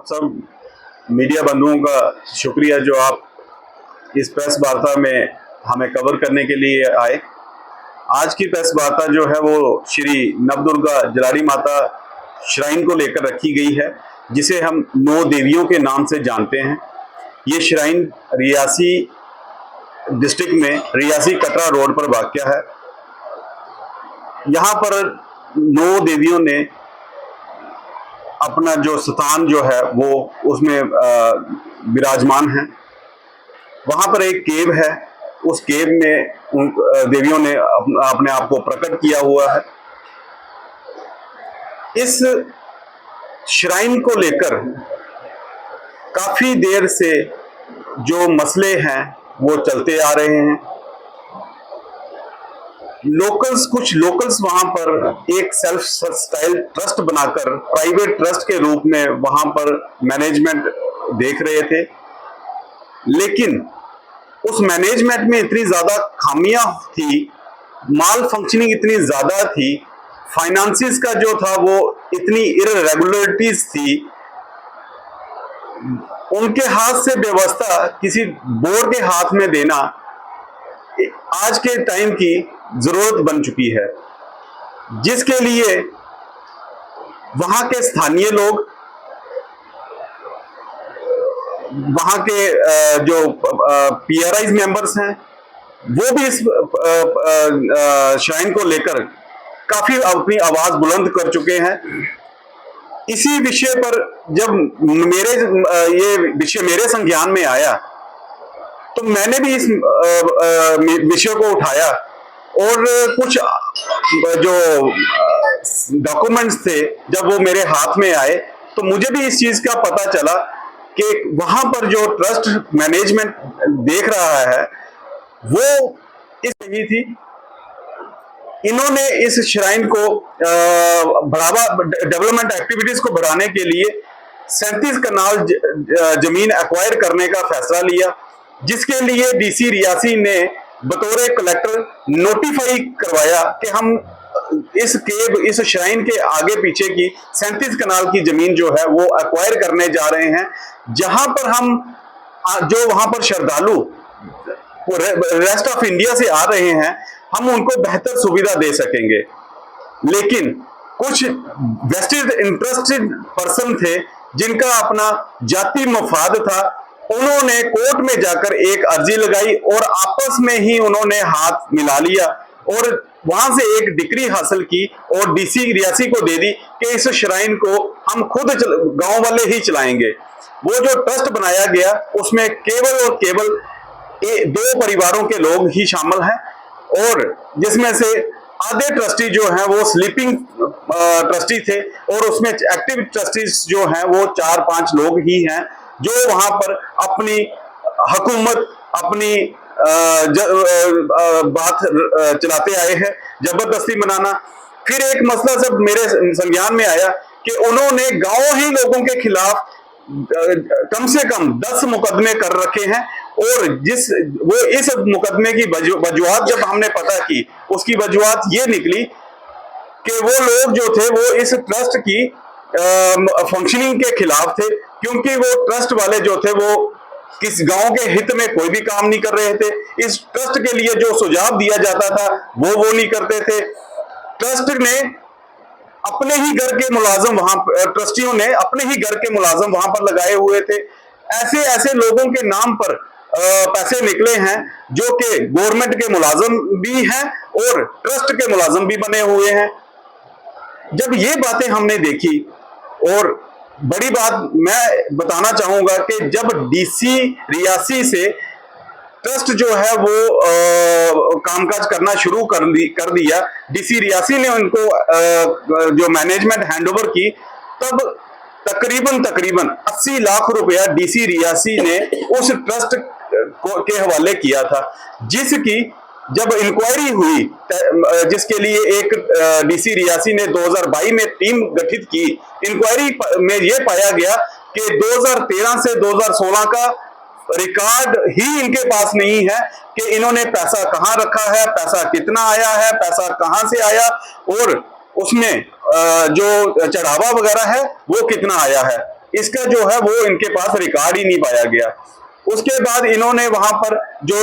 सब मीडिया बंधुओं का शुक्रिया जो आप इस प्रेस वार्ता में हमें कवर करने के लिए आए। आज की प्रेस वार्ता जो है वो श्री नवदुर्गा जलाड़ी माता श्राइन को लेकर रखी गई है, जिसे हम 9 देवियों के नाम से जानते हैं। ये श्राइन रियासी डिस्ट्रिक्ट में रियासी कटरा रोड पर वाक़या है। यहाँ पर 9 देवियों ने अपना जो स्थान जो है वो उसमें विराजमान है। वहाँ पर एक केव है, उस केव में उन देवियों ने अपने आप को प्रकट किया हुआ है। इस श्राइन को लेकर काफी देर से जो मसले हैं वो चलते आ रहे हैं। कुछ लोकल्स वहां पर एक सेल्फ स्टाइल ट्रस्ट बनाकर प्राइवेट ट्रस्ट के रूप में वहां पर मैनेजमेंट देख रहे थे, लेकिन उस मैनेजमेंट में इतनी ज्यादा खामियां थी, माल फंक्शनिंग इतनी ज्यादा थी, फाइनेंसिस का जो था वो इतनी इरेगुलरिटीज थी, उनके हाथ से व्यवस्था किसी बोर्ड के हाथ में देना आज के टाइम की जरूरत बन चुकी है, जिसके लिए वहां के स्थानीय लोग, वहां के जो PRIs मेंबर्स हैं, वो भी इस श्राइन को लेकर काफी अपनी आवाज बुलंद कर चुके हैं। इसी विषय पर जब ये विषय मेरे संज्ञान में आया तो मैंने भी इस विषय को उठाया और कुछ जो डॉक्यूमेंट्स थे जब वो मेरे हाथ में आए तो मुझे भी इस चीज का पता चला कि वहां पर जो ट्रस्ट मैनेजमेंट देख रहा है वो इस नहीं थी। इन्होंने इस श्राइन को बढ़ावा, डेवलपमेंट एक्टिविटीज को बढ़ाने के लिए 37 कनाल जमीन एक्वायर करने का फैसला लिया, जिसके लिए DC रियासी ने बतौर कलेक्टर नोटिफाई करवाया कि हम इस श्राइन के आगे पीछे की 37 कनाल की जमीन जो है वो एक्वायर करने जा रहे हैं, जहां पर हम जो वहां पर श्रद्धालु रेस्ट ऑफ इंडिया से आ रहे हैं हम उनको बेहतर सुविधा दे सकेंगे। लेकिन कुछ वेस्टेड इंटरेस्टेड पर्सन थे जिनका अपना जाति मफाद था, उन्होंने कोर्ट में जाकर एक अर्जी लगाई और आपस में ही उन्होंने हाथ मिला लिया और वहां से एक डिक्री हासिल की और DC रियासी को दे दी कि इस श्राइन को हम खुद गांव वाले ही चलाएंगे। वो जो ट्रस्ट बनाया गया उसमें केवल और केवल 2 परिवारों के लोग ही शामिल हैं और जिसमें से आधे ट्रस्टी जो हैं वो स्लीपिंग ट्रस्टी थे और उसमें एक्टिव ट्रस्टीज जो हैं वो 4-5 लोग ही हैं जो वहां पर अपनी हुकूमत, अपनी बात चलाते आए हैं, जबरदस्ती बनाना। फिर एक मसला जब मेरे संज्ञान में आया कि उन्होंने गांव ही लोगों के खिलाफ कम से कम 10 मुकदमे कर रखे हैं और इस मुकदमे की वजूहत जब हमने पता की, उसकी वजूहत ये निकली कि वो लोग जो थे वो इस ट्रस्ट की फंक्शनिंग के खिलाफ थे, क्योंकि वो ट्रस्ट वाले जो थे वो किस गांव के हित में कोई भी काम नहीं कर रहे थे। इस ट्रस्ट के लिए जो सुझाव दिया जाता था वो नहीं करते थे। ट्रस्ट ने अपने ही घर के मुलाजम ट्रस्टियों ने अपने ही घर के मुलाजम वहां पर लगाए हुए थे। ऐसे लोगों के नाम पर पैसे निकले हैं जो कि गवर्नमेंट के मुलाजम भी हैं और ट्रस्ट के मुलाजम भी बने हुए हैं। जब ये बातें हमने देखी, और बड़ी बात मैं बताना चाहूंगा कि जब DC रियासी से ट्रस्ट जो है वो कामकाज करना शुरू कर दिया, DC रियासी ने उनको जो मैनेजमेंट हैंडओवर की, तब तकरीबन 80 लाख रुपया DC रियासी ने उस ट्रस्ट के हवाले किया था, जिसकी जब इंक्वायरी हुई, जिसके लिए एक DC रियासी ने 2022 में टीम गठित की, इंक्वायरी में यह पाया गया कि 2013 से 2016 का रिकॉर्ड ही इनके पास नहीं है कि इन्होंने पैसा कहां रखा है, पैसा कितना आया है, पैसा कहां से आया और उसमें जो चढ़ावा वगैरह है वो कितना आया है। इसका जो है वो इनके पास रिकॉर्ड ही नहीं पाया गया। उसके बाद इन्होंने वहां पर जो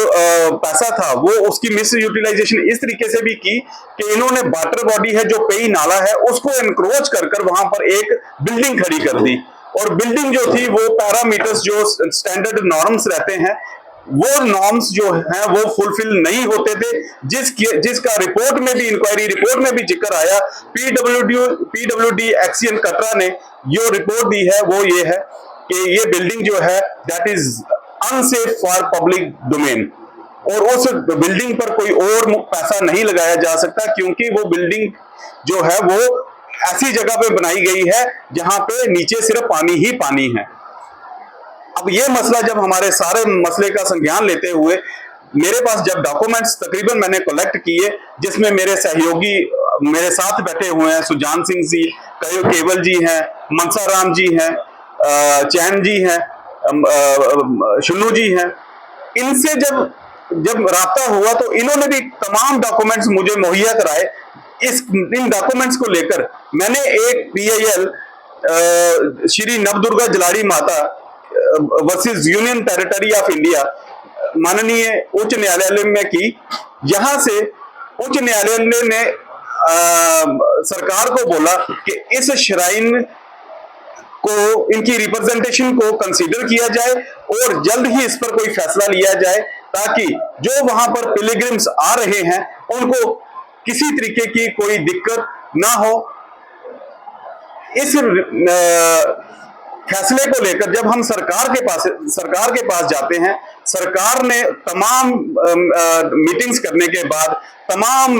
पैसा था वो उसकी मिस यूटिलाइजेशन इस तरीके से भी की कि इन्होंने वाटर बॉडी है जो पेई नाला है उसको एनक्रोच कर कर वहां पर एक बिल्डिंग खड़ी कर दी, और बिल्डिंग जो थी वो पैरामीटर्स जो स्टैंडर्ड नॉर्म्स रहते हैं वो नॉर्म्स जो हैं वो फुलफिल नहीं होते थे, जिसका रिपोर्ट में भी, इंक्वायरी रिपोर्ट में भी जिक्र आया। पीडब्ल्यूडी एक्सीएन कटरा ने जो रिपोर्ट दी है वो ये है कि ये बिल्डिंग जो है that is unsafe for public domain, और उस बिल्डिंग पर कोई और पैसा नहीं लगाया जा सकता क्योंकि वो बिल्डिंग जो है वो ऐसी जगह पे बनाई गई है जहां पे नीचे सिर्फ पानी ही पानी है। अब ये मसला जब हमारे सारे मसले का संज्ञान लेते हुए मेरे पास जब डॉक्यूमेंट्स तकरीबन मैंने कलेक्ट किए, जिसमें मेरे सहयोगी मेरे साथ बैठे हुए हैं, सुजान सिंह जी, केवल जी हैं, मनसा राम जी हैं, चैन जी हैं, शुन्नू जी हैं, इनसे जब राब्ता हुआ तो इन्होंने भी तमाम डॉक्यूमेंट्स मुझे मुहैया कराए। इन डॉक्यूमेंट्स को लेकर मैंने एक PIL श्री नवदुर्गा जलाड़ी माता versus union territory of India माननीय उच्च न्यायालय में की। यहां से उच्च न्यायालय ने सरकार को बोला कि इस श्राइन को, इनकी रिप्रेजेंटेशन को कंसीडर किया जाए और जल्द ही इस पर कोई फैसला लिया जाए ताकि जो वहां पर पिलग्रिम्स आ रहे हैं उनको किसी तरीके की कोई दिक्कत ना हो। इस फैसले को लेकर जब हम सरकार के पास जाते हैं, सरकार ने तमाम मीटिंग्स करने के बाद, तमाम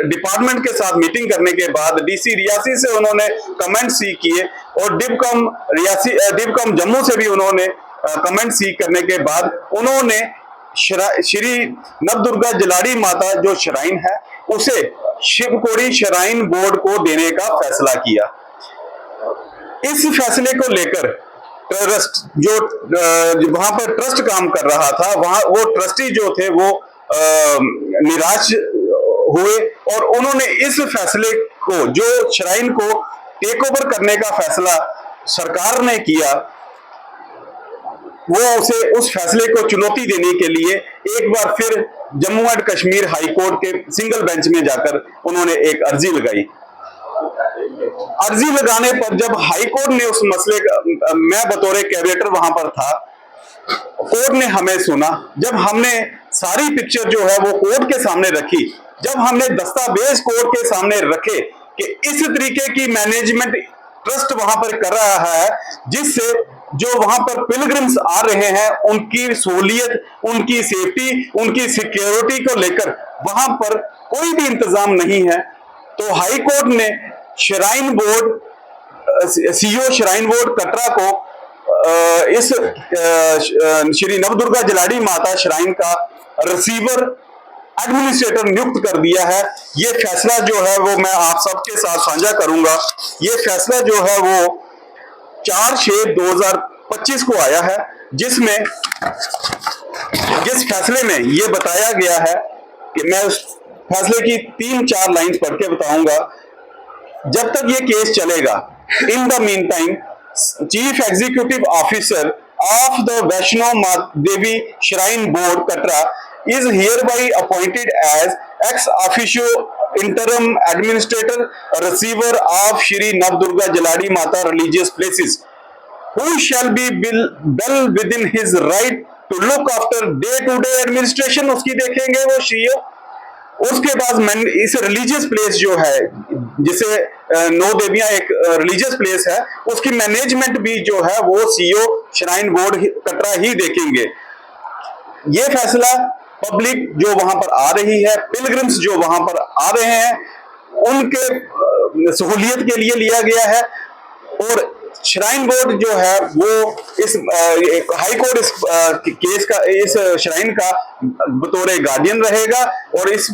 डिपार्टमेंट के साथ मीटिंग करने के बाद, DC रियासी से उन्होंने कमेंट सीख किए और डिबकम जम्मू से भी उन्होंने कमेंट सीख करने के बाद उन्होंने श्री नवदुर्गा जलाड़ी माता जो श्राइन है उसे शिवकोड़ी श्राइन बोर्ड को देने का फैसला किया। इस फैसले को लेकर ट्रस्ट जो वहां पर ट्रस्ट काम कर रहा था, वहां वो ट्रस्टी जो थे वो निराश हुए और उन्होंने इस फैसले को, जो श्राइन को टेक ओवर करने का फैसला सरकार ने किया, वो उस फैसले को चुनौती देने के लिए एक बार फिर Jammu and Kashmir high court के सिंगल बेंच में जाकर उन्होंने एक अर्जी लगाई। अर्जी लगाने पर जब हाई कोर्ट ने उस मसले का, मैं बतौर कैबिनेटर वहां पर था, कोर्ट ने हमें सुना। जब हमने सारी पिक्चर जो है वो कोर्ट के सामने रखी, जब हमने दस्तावेज कोर्ट के सामने रखे कि इस तरीके की मैनेजमेंट ट्रस्ट वहां पर कर रहा है जिससे जो वहां पर पिलग्रिम्स आ रहे हैं उनकी सहूलियत, उनकी सेफ्टी, उनकी सिक्योरिटी को लेकर वहां पर कोई भी इंतजाम नहीं है, तो हाई कोर्ट ने shrine board, CEO shrine board Katra को इस श्री नवदुर्गा जलाड़ी माता श्राइन का रिसीवर एडमिनिस्ट्रेटर नियुक्त कर दिया है। ये फैसला जो है वो मैं आप सबके साथ साझा करूंगा। ये फैसला जो है वो 4/6/2025 को आया है, जिस फैसले में ये बताया गया है कि मैं उस फैसले की 3-4 लाइन पढ़ के बताऊंगा। जब तक ये केस चलेगा, in the mean time chief executive officer of the Vaishno Devi shrine board Katra is hereby appointed as ex officio interim administrator receiver of Shri Navdurga Jaladi Mata religious places, who shall be well within his right to look after day-to-day administration। उसकी देखेंगे वो CEO। उसके बाद इस religious place जो है, जिसे 9 देवियां एक रिलीजियस प्लेस है, उसकी मैनेजमेंट भी जो है वो CEO श्राइन बोर्ड कटरा ही देखेंगे। ये फैसला पब्लिक जो वहां पर आ रही है, पिलग्रिम्स जो वहां पर आ रहे हैं, उनके सहूलियत के लिए लिया गया है और श्राइन बोर्ड जो है वो इस हाई कोर्ट इस केस का, इस श्राइन का बतौर गार्डियन रहेगा और इस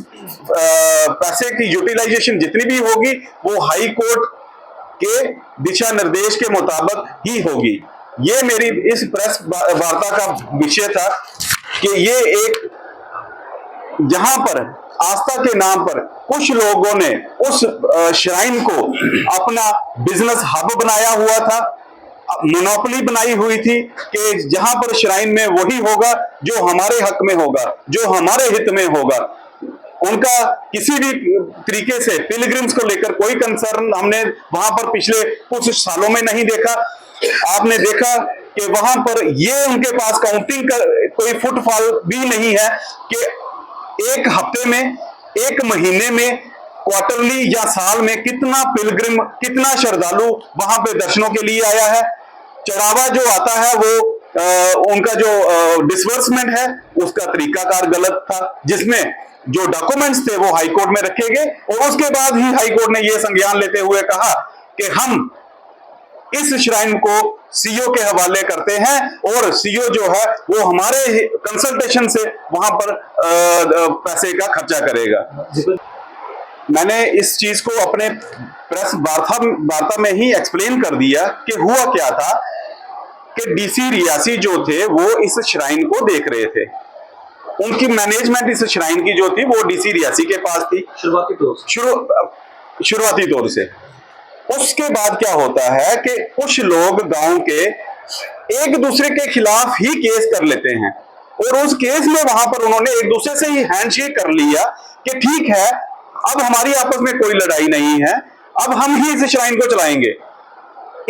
पैसे की यूटिलाइजेशन जितनी भी होगी वो हाई कोर्ट के दिशा निर्देश के मुताबिक ही होगी। ये मेरी इस प्रेस वार्ता का विषय था कि ये एक, जहां पर आस्था के नाम पर कुछ लोगों ने उस श्राइन को अपना बिजनेस हब बनाया हुआ था, मोनोपोली बनाई हुई थी कि जहां पर श्राइन में वही होगा जो हमारे हक में होगा, जो हमारे हित में होगा। उनका किसी भी तरीके से पिलग्रिम्स को लेकर कोई कंसर्न हमने वहां पर पिछले कुछ सालों में नहीं देखा। आपने देखा कि वहां पर ये उनके पास काउंटिंग का कोई फुटफॉल भी नहीं है कि एक हफ्ते में, एक महीने में, क्वार्टरली या साल में कितना पिलग्रिम, कितना श्रद्धालु वहां पे दर्शनों के लिए आया है। चढ़ावा जो आता है वो उनका जो डिसबर्समेंट है उसका तरीकाकार गलत था, जिसमें जो डॉक्यूमेंट्स थे वो हाईकोर्ट में रखे गए और उसके बाद ही हाईकोर्ट ने यह संज्ञान लेते हुए कहा कि हम इस श्राइन को सीओ के हवाले करते हैं और सीओ जो है वो हमारे कंसल्टेशन से वहां पर पैसे का खर्चा करेगा। मैंने इस चीज को अपने प्रेस वार्ता में ही एक्सप्लेन कर दिया कि हुआ क्या था कि डीसी रियासी जो थे वो इस श्राइन को देख रहे थे। उनकी मैनेजमेंट इस श्राइन की जो थी वो डीसी रियासी के पास थी शुरुआती तौर से। उसके बाद क्या होता है कि कुछ लोग गांव के एक दूसरे के खिलाफ ही केस कर लेते हैं और उस केस में वहां पर उन्होंने एक दूसरे से ही हैंडशेक कर लिया कि ठीक है, अब हमारी आपस में कोई लड़ाई नहीं है, अब हम ही इस श्राइन को चलाएंगे।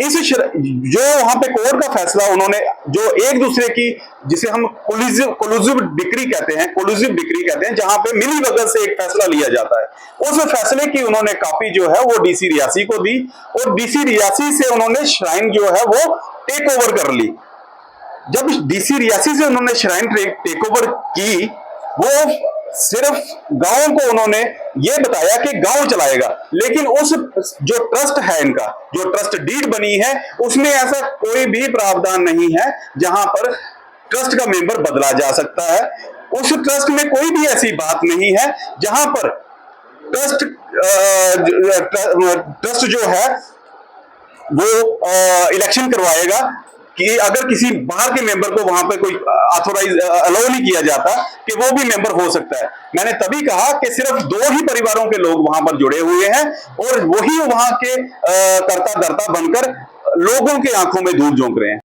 जो वहां पे कोर्ट का फैसला उन्होंने जो एक दूसरे की, जिसे हम कोलूसिव डिक्री कहते हैं, जहां पे मिली भगत से एक फैसला लिया जाता है, उस फैसले की उन्होंने कॉपी जो है वो डीसी रियासी को दी और डीसी रियासी से उन्होंने श्राइन जो है वो टेक ओवर कर ली। जब डीसी रियासी से उन्होंने श्राइन टेक ओवर की, वो सिर्फ गांव को उन्होंने ये बताया कि गांव चलाएगा, लेकिन उस जो ट्रस्ट है, इनका जो ट्रस्ट डीड बनी है, उसमें ऐसा कोई भी प्रावधान नहीं है जहां पर ट्रस्ट का मेंबर बदला जा सकता है। उस ट्रस्ट में कोई भी ऐसी बात नहीं है जहां पर ट्रस्ट जो है वो इलेक्शन करवाएगा कि अगर किसी बाहर के मेंबर को वहां पे कोई अलाउ नहीं किया जाता कि वो भी मेंबर हो सकता है। मैंने तभी कहा कि सिर्फ 2 ही परिवारों के लोग वहां पर जुड़े हुए हैं और वही वहां के कर्ता धर्ता बनकर लोगों की आंखों में धूल झोंक रहे हैं।